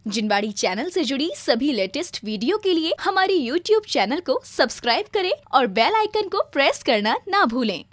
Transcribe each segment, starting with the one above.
जिनबाड़ी channel से जुड़ी सभी लेटेस्ट वीडियो के लिए हमारे यूट्यूब चैनल को सब्सक्राइब करें और बेल आइकन को प्रेस करना ना भूलें।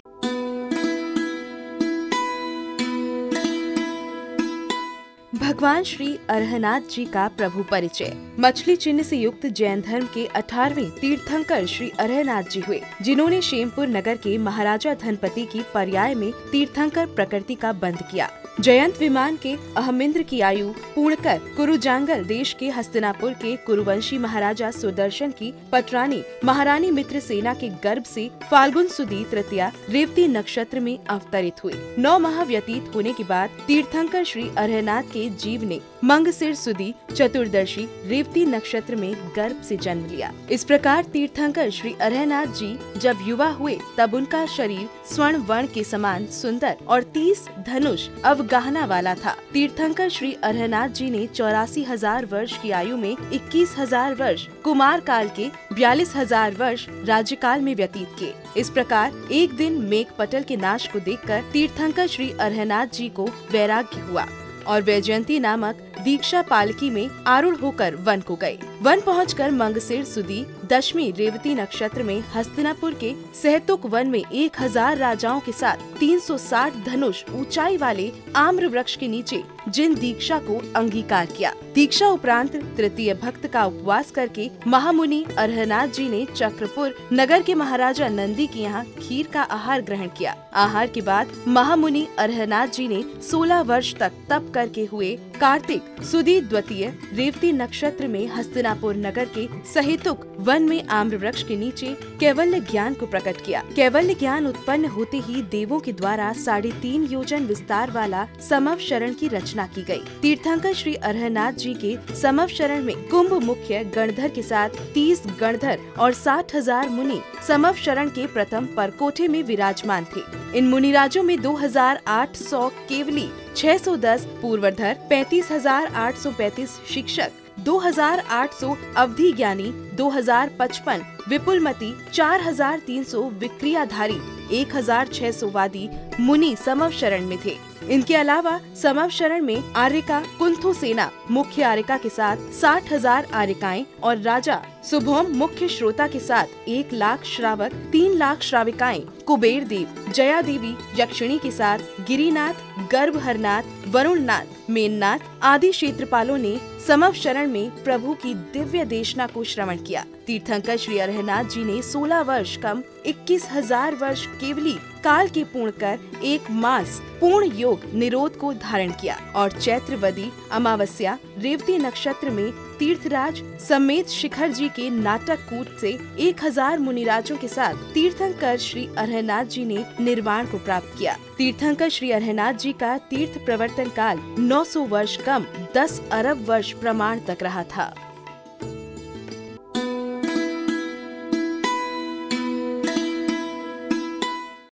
भगवान श्री अरहनाथ जी का प्रभु परिचय। मछली चिन्ह से युक्त जैन धर्म के 18वें तीर्थंकर श्री अरहनाथ जी हुए, जिन्होंने शेमपुर नगर के महाराजा धनपति की पर्याय में तीर्थंकर प्रकृति का बंद किया। जयंत विमान के अहमिंद्र की आयु पूर्ण कर कुरुजांगल देश के हस्तिनापुर के कुरुवंशी महाराजा सुदर्शन की पटरानी महारानी मित्र सेना के गर्भ से फाल्गुन सुदी तृतीया रेवती नक्षत्र में अवतरित हुई। 9 माह व्यतीत होने के बाद तीर्थंकर श्री अरहनाथ के जीव ने मंगसिर सुदी चतुर्दशी रेवती नक्षत्र में गर्भ से जन्म लिया। इस प्रकार तीर्थंकर श्री अरहनाथ जी जब युवा हुए तब उनका शरीर स्वर्ण वर्ण के समान सुंदर और 30 धनुष गहना वाला था। तीर्थंकर श्री अरहनाथ जी ने 84,000 वर्ष की आयु में 21,000 वर्ष कुमार काल के 42,000 वर्ष राज्यकाल में व्यतीत किए। इस प्रकार एक दिन मेघ पटल के नाश को देखकर तीर्थंकर श्री अरहनाथ जी को वैराग्य हुआ और वैजयंती नामक दीक्षा पालकी में आरूढ़ होकर वन को गए। वन पहुंचकर मंगसिर सुदी दशमी रेवती नक्षत्र में हस्तिनापुर के सहतुक वन में 1000 राजाओं के साथ 360 धनुष ऊंचाई वाले आम्र वृक्ष के नीचे जिन दीक्षा को अंगीकार किया। दीक्षा उपरांत तृतीय भक्त का उपवास करके महामुनि अरहनाथ जी ने चक्रपुर नगर के महाराजा नंदी के यहाँ खीर का आहार ग्रहण किया। आहार के बाद महामुनि अरहनाथ जी ने 16 वर्ष तक तप करके हुए कार्तिक सुदी द्वितीय रेवती नक्षत्र में हस्तिनापुर नगर के सहेतुक वन में आम्र वृक्ष के नीचे कैवल्य ज्ञान को प्रकट किया। कैवल्य ज्ञान उत्पन्न होते ही देवों के द्वारा 3.5 योजन विस्तार वाला समव शरण की रचना की गई। तीर्थंकर श्री अरहनाथ जी के समव शरण में कुंभ मुख्य गणधर के साथ 30 गणधर और 60,000 मुनि समव शरण के प्रथम परकोठे में विराजमान थे। इन मुनिराजों में 2,800 केवली, 610 पूर्वधर, 35,835 शिक्षक, 2,800 अवधि ज्ञानी, 2,055 विपुलमती, 4,300 विक्रियाधारी, 1,600 वादी मुनि समव शरण में थे। इनके अलावा समव शरण में आर्यका कुंथु सेना मुख्य आर्यका के साथ 60,000 आर्यकाएं और राजा सुभोम मुख्य श्रोता के साथ 1 लाख श्रावक, 3 लाख श्राविकाएं, कुबेर देव, जया देवी यक्षिणी के साथ गिरिनाथ, गर्भहरनाथ, वरुणनाथ, मेननाथ आदि क्षेत्रपालों ने समव शरण में प्रभु की दिव्य देशना को श्रवण किया। तीर्थंकर श्री अरहनाथ जी ने 16 वर्ष कम 21,000 वर्ष केवली काल के पूर्ण कर 1 मास पूर्ण योग निरोध को धारण किया और चैत्रवदी अमावस्या रेवती नक्षत्र में तीर्थराज समेत शिखर जी के नाटक कूट से 1000 मुनिराजों के साथ तीर्थंकर श्री अरहनाथ जी ने निर्वाण को प्राप्त किया। तीर्थंकर श्री अरहनाथ जी का तीर्थ प्रवर्तन काल 900 वर्ष कम 10 अरब वर्ष प्रमाण तक रहा था।